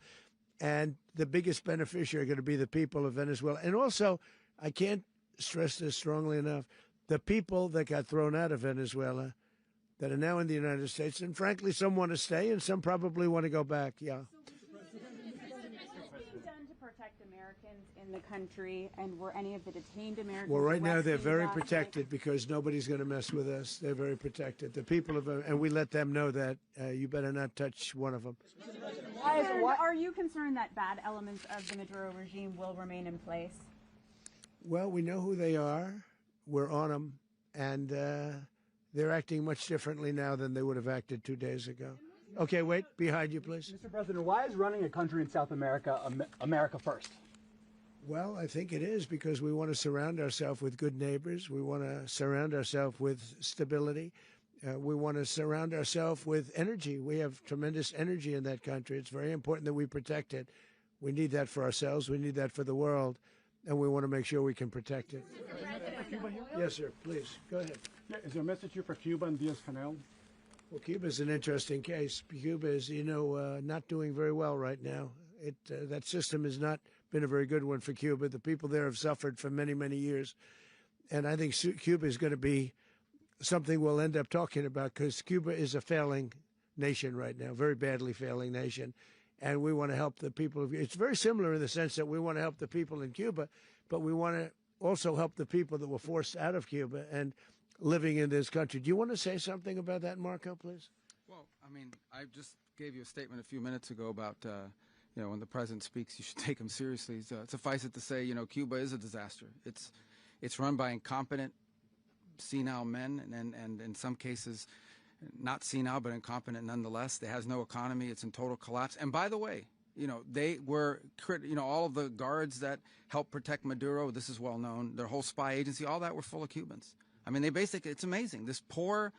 And the biggest beneficiary are going to be the people of Venezuela. And also, I can't stress this strongly enough, the people that got thrown out of Venezuela that are now in the United States, and frankly, some want to stay and some probably want to go back. Yeah. In the country, and were any of the detained Americans? Well, right now they're very protected because nobody's going to mess with us. They're very protected. The people of, and we let them know that you better not touch one of them. Are you concerned that bad elements of the Maduro regime will remain in place? Well, we know who they are. We're on them, and they're acting much differently now than they would have acted 2 days ago. Okay, wait, behind you, please. Mr. President, why is running a country in South America America first? Well, I think it is because we want to surround ourselves with good neighbors. We want to surround ourselves with stability. We want to surround ourselves with energy. We have tremendous energy in that country. It's very important that we protect it. We need that for ourselves. We need that for the world. And we want to make sure we can protect it. Yes, sir. Please, go ahead. Yeah, is there a message here for Cuba and Diaz-Canel? Well, Cuba is an interesting case. Cuba is, not doing very well right now. That system has not been a very good one for Cuba. The people there have suffered for many, many years. And I think Cuba is going to be something we'll end up talking about because Cuba is a failing nation right now, very badly failing nation. And we want to help the people of, it's very similar in the sense that we want to help the people in Cuba, but we want to also help the people that were forced out of Cuba and living in this country. Do you want to say something about that, Marco, please? Well, I mean, I just gave you a statement a few minutes ago about, you know, when the president speaks, you should take him seriously. So, suffice it to say, you know, Cuba is a disaster. It's run by incompetent, senile men, and in some cases, not senile, but incompetent nonetheless. It has no economy. It's in total collapse. And by the way, you know, they were, you know, all of the guards that helped protect Maduro, this is well known, their whole spy agency, all that were full of Cubans. I mean, they basically, it's amazing. This poor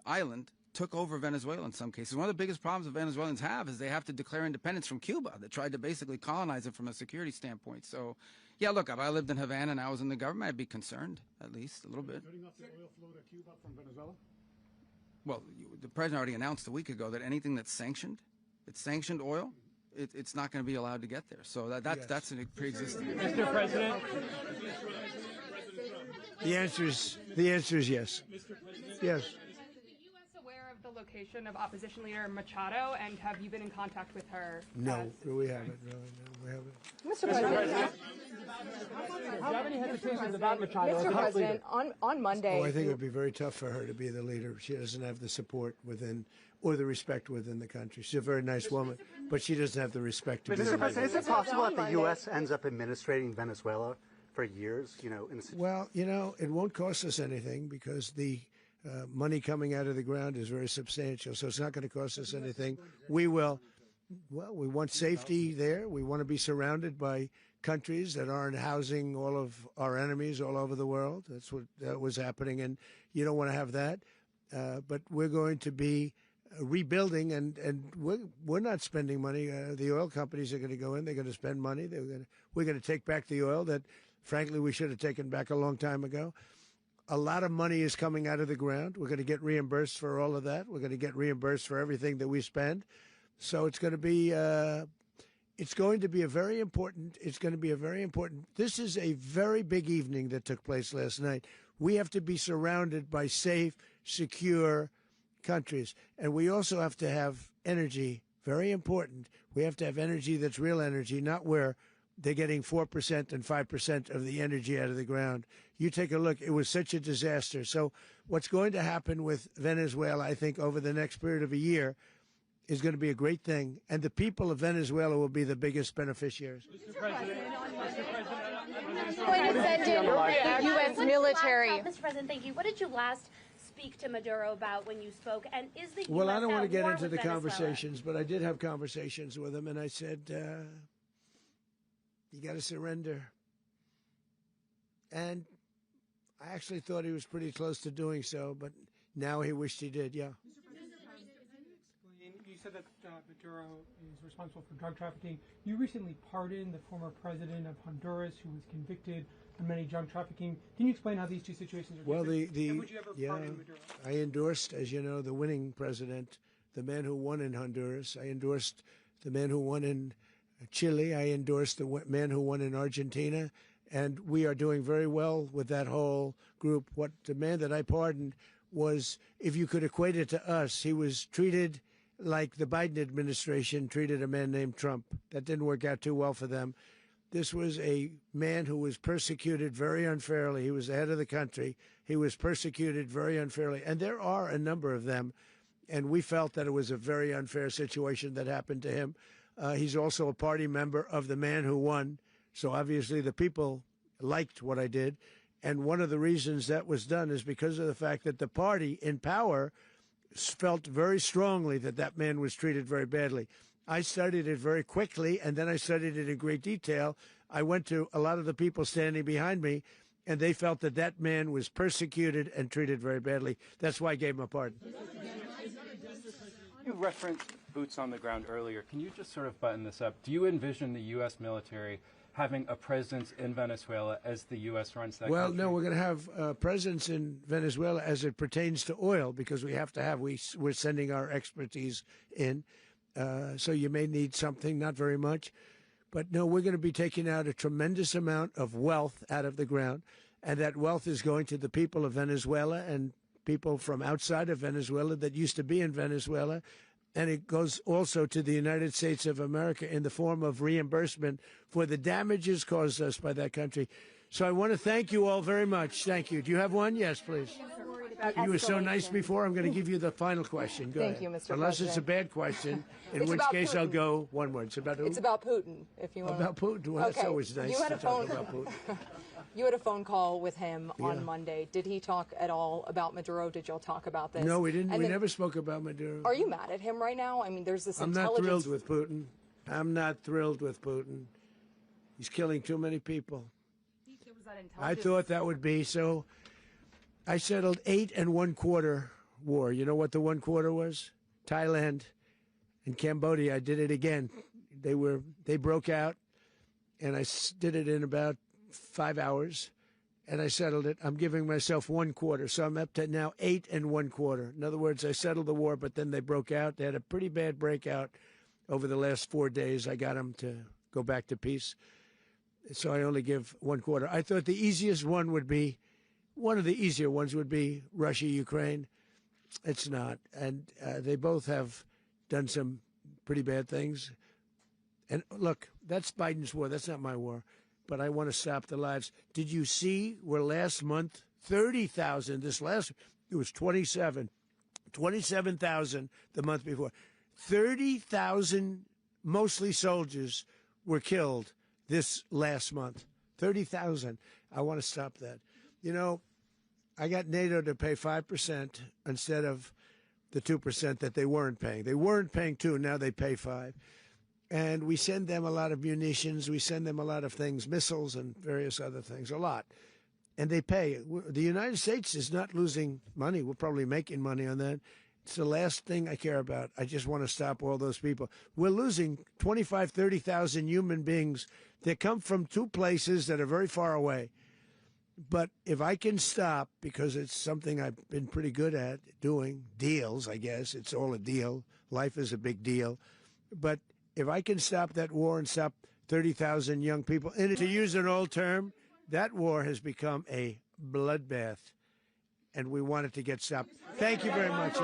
island took over Venezuela in some cases. One of the biggest problems the Venezuelans have is they have to declare independence from Cuba. They tried to basically colonize it from a security standpoint. So, yeah, look, if I lived in Havana and I was in the government, I'd be concerned, at least a little bit. Cutting off the oil flow to Cuba from Venezuela? Well, the president already announced a week ago that anything that's sanctioned, it's sanctioned oil, it's not going to be allowed to get there. So that's a pre-existing. Mr. President. The answer is yes. Yes. The location of opposition leader Machado, and have you been in contact with her? No, we haven't. No, we haven't. Mr. President, Do you have any hesitations about Machado? Mr. President, on Monday. Oh, I think it would be very tough for her to be the leader. She doesn't have the support within or the respect within the country. She's a very nice woman, but she doesn't have the respect to be the leader. Mr. President, is it possible that the U.S. ends up administrating Venezuela for years? You know, well, you know, it won't cost us anything because the money coming out of the ground is very substantial, so it's not going to cost us anything. We will. Well, we want safety there. We want to be surrounded by countries that aren't housing all of our enemies all over the world. That's what was happening, and you don't want to have that. But we're going to be rebuilding, and we're not spending money. The oil companies are going to go in. They're going to spend money. We're going to take back the oil that, frankly, we should have taken back a long time ago. A lot of money is coming out of the ground. We're going to get reimbursed for all of that. We're going to get reimbursed for everything that we spend. So it's going to be a very important. This is a very big evening that took place last night. We have to be surrounded by safe, secure countries, and we also have to have energy. Very important. We have to have energy that's real energy, not where they're getting 4% and 5% of the energy out of the ground. You take a look. It was such a disaster. So what's going to happen with Venezuela, I think, over the next period of a year is going to be a great thing. And the people of Venezuela will be the biggest beneficiaries. Mr. President. Going to send in the U.S. military. Mr. President, thank you. What did you last speak to Maduro about when you spoke? And is the U.S. Well, I don't want to get at war into with the Venezuela? conversations, but I did have conversations with him, and I said, you got to surrender. And I actually thought he was pretty close to doing so, but now he wished he did, yeah. You said that Maduro is responsible for drug trafficking. You recently pardoned the former president of Honduras who was convicted on many drug trafficking. Can you explain how these two situations are different? And would you ever pardon Maduro? I endorsed, as you know, the winning president, the man who won in Honduras. I endorsed the man who won in Chile. I endorsed the man who won in Argentina. And we are doing very well with that whole group. What the man that I pardoned was, if you could equate it to us, he was treated like the Biden administration treated a man named Trump. That didn't work out too well for them. This was a man who was persecuted very unfairly. He was the head of the country. He was persecuted very unfairly. And there are a number of them. And we felt that it was a very unfair situation that happened to him. He's also a party member of the man who won. So obviously the people liked what I did. And one of the reasons that was done is because of the fact that the party in power felt very strongly that that man was treated very badly. I studied it very quickly, and then I studied it in great detail. I went to a lot of the people standing behind me, and they felt that that man was persecuted and treated very badly. That's why I gave him a pardon. You referenced boots on the ground earlier. Can you just sort of button this up? Do you envision the U.S. military having a presence in Venezuela as the U.S. runs that country? No, we're going to have a presence in Venezuela as it pertains to oil, because we have to have, we're sending our expertise in. So you may need something, not very much. But no, we're going to be taking out a tremendous amount of wealth out of the ground. And that wealth is going to the people of Venezuela and people from outside of Venezuela that used to be in Venezuela. And it goes also to the United States of America in the form of reimbursement for the damages caused us by that country. So I want to thank you all very much. Thank you. Do you have one? Yes, please. You were so nice before. I'm going to give you the final question. Go ahead. Thank you, Mr. Unless President. it's a bad question, in It's which about case Putin. I'll go one word. It's about who? It's about Putin, if you want. About Putin. Well, that's Okay. always nice You had to a talk phone. about Putin. You had a phone call with him Yeah. on Monday. Did he talk at all about Maduro? Did y'all talk about this? No, we didn't. And We then, never spoke about Maduro. Are you mad at him right now? I mean, there's this I'm not intelligence. thrilled with Putin. I'm not thrilled with Putin. He's killing too many people. There was that I intelligence. thought that would be so. I settled 8 1/4 war. You know what the 1/4 was? Thailand and Cambodia. I did it again. They broke out, and I did it in about 5 hours, and I settled it. I'm giving myself 1/4, so I'm up to now 8 1/4. In other words, I settled the war, but then they broke out. They had a pretty bad breakout over the last 4 days. I got them to go back to peace, so I only give 1/4. I thought the easiest one would be, one of the easier ones would be Russia, Ukraine. It's not, and they both have done some pretty bad things. And look, that's Biden's war. That's not my war. But I want to stop the lives. Did you see where last month, 30,000, it was 27,000 the month before. 30,000, mostly soldiers, were killed this last month. 30,000. I want to stop that. You know, I got NATO to pay 5% instead of the 2% that they weren't paying. They weren't paying 2, now they pay 5. And we send them a lot of munitions. We send them a lot of things, missiles and various other things, a lot. And they pay. The United States is not losing money. We're probably making money on that. It's the last thing I care about. I just want to stop all those people. We're losing 25, 30,000 human beings that come from 2 places that are very far away. But if I can stop, because it's something I've been pretty good at doing, deals, I guess. It's all a deal. Life is a big deal. But if I can stop that war and stop 30,000 young people, and to use an old term, that war has become a bloodbath, and we want it to get stopped. Thank you very much.